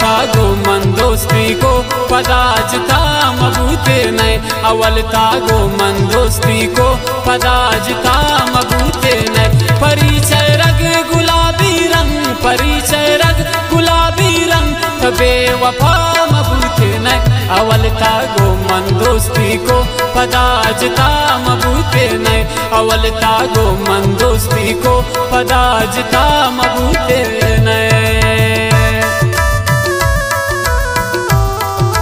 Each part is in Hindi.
था गो मन दोस्ती को पदाजता मबूते नए। अवल था गो मन दोस्ती को पदाजता मबूते नए। परिचय रग गुलाबी रंग, परिचय रग गुलाबी रंग, बेवफा मबूते नए। अवल था गो मन दोस्ती को पदाजता मबूते नए। अवल था गो मन दोस्ती को पदाजता मबूते नए।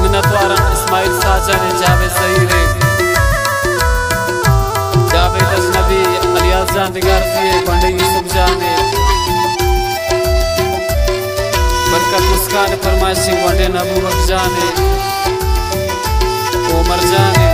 मिन्नतवारन इस्माइल साचा ने जावे सही रे जावे अजनबी अलियास जान दिगार दिए पंडे यूसुफ जाने बरकत मुस्कान फरमाइशी पंडे नबू बख्श जाने उमर जाने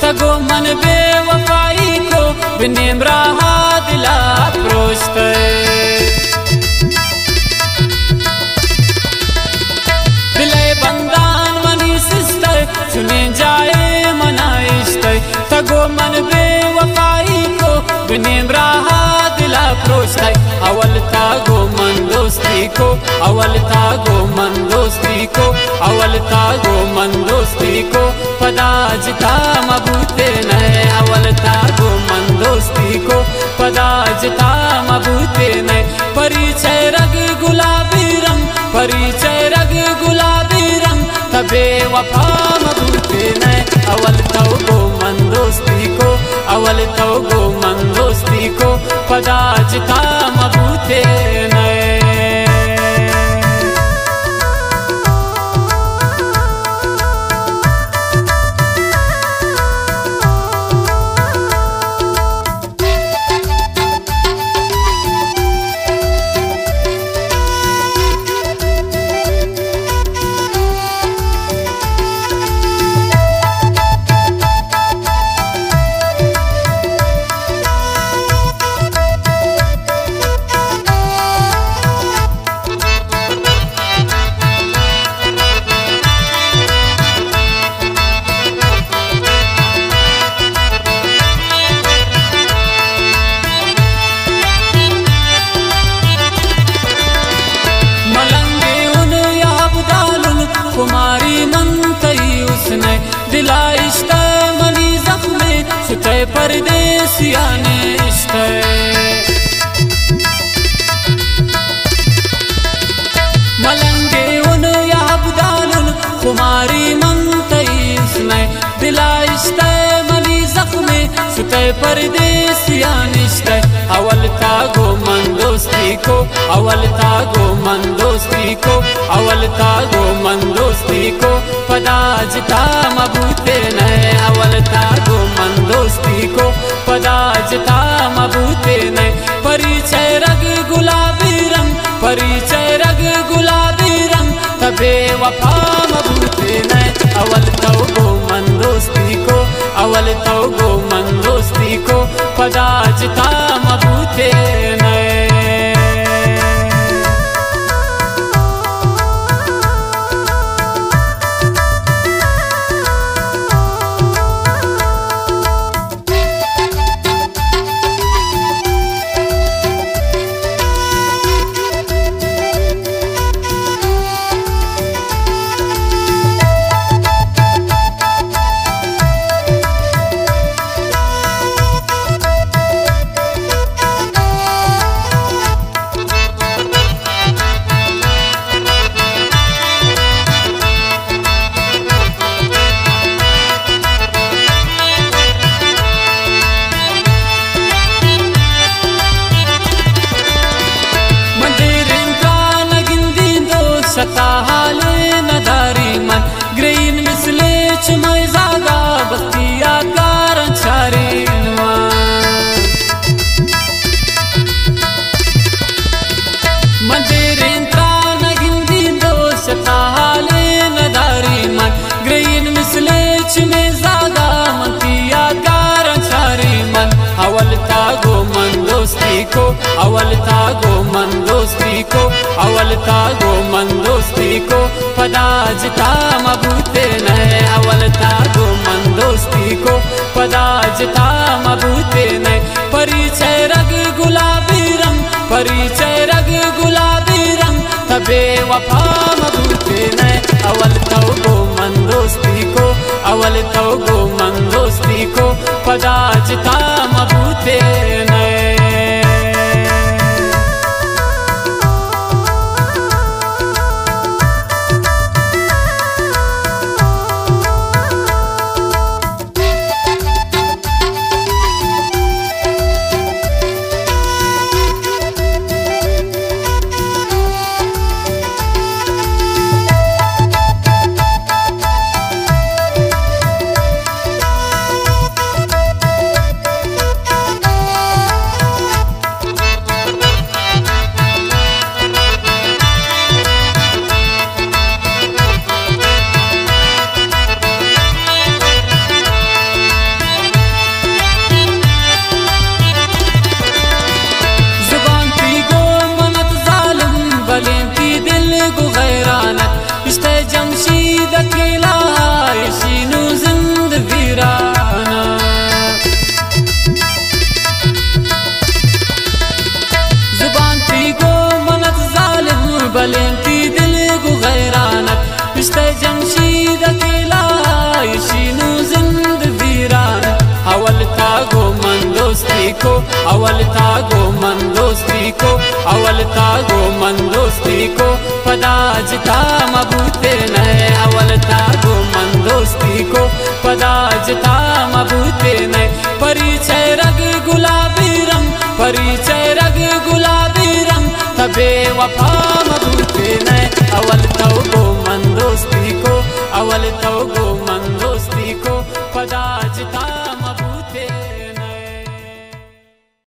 तगो मन बेवफाई को बिनेम रहा दिला प्रोस्त। दिले बंदान मनी सिस्टर सुने जाए मनाइश्त। तगो मन बेवफाई को बिनेम रहा दिला प्रोस्त। अवल था गो मन दोस्ती को, अवल था गो मन दोस्ती को, अवल था गो मन दोस्ती को पदाजता मबूते नए। अवल था गो मन दोस्ती को पदाजता मबूते नए। परिचय रग गुलाबी रंग, परिचय रग गुलाबी रंग, तबे वफा मबूते नए। अवल था गो मन दोस्ती को, अवल था गो मन दोस्ती को पदाजता मबूते नए। कुमारी मन तई उसने दिला इश्क मनी जख्मे सुते परदेसिया ने इश्क। मलंगे उन याबदालुन कुमारी मन तई उसने दिला इश्क मनी जख्मे सुते परदेसिया ने इश्क। अवल था गो मन दोस्ती को, अवल था गो मन दोस्ती को, अवल था गो मन दोस्ती को पदाजता मबूते नए। अवल था गो मन दोस्ती को पदाजता मबूते नए। परिचय रग गुलाबी रंग, परिचय रग गुलाबी रंग, तबे वफा मबूते नए। अवल था गो मन दोस्ती को, अवल था गो मन दोस्ती को पदाजता मबूते नए। अवल था गो मन दोस्ती को, अवल था गो मन दोस्ती को, पदाजता मबूते नए, अवल था गो मन दोस्ती को, पदाजता मबूते नए, परिचय रग गुलाबी रंग, परिचय रग गुलाबी रंग, तबे वफा मबूते नए, अवल था गो मन दोस्ती को, अवल था गो मन दोस्ती को, पदाजता मबूते नए। जमशीद अकेला शीनू जिंद वीराना, जुबान थी गो मनत जालिम बलें थी दिल गो गैरानत, पिछते जमशीद अकेला शीनू जिंद वीराना, अवल था गो मन दोस्ती को, अवल था गो मन दोस्ती को, अवल था गो मन दोस्ती को, पदाजता मबूते नए, अवल था गो मन दोस्ती को, पदाजता मबूते नए, परिचय रग गुलाबी रंग, परिचय रग गुलाबी रंग, तबे वफा मबूते नए, अवल था गो मन दोस्ती को, अवल था गो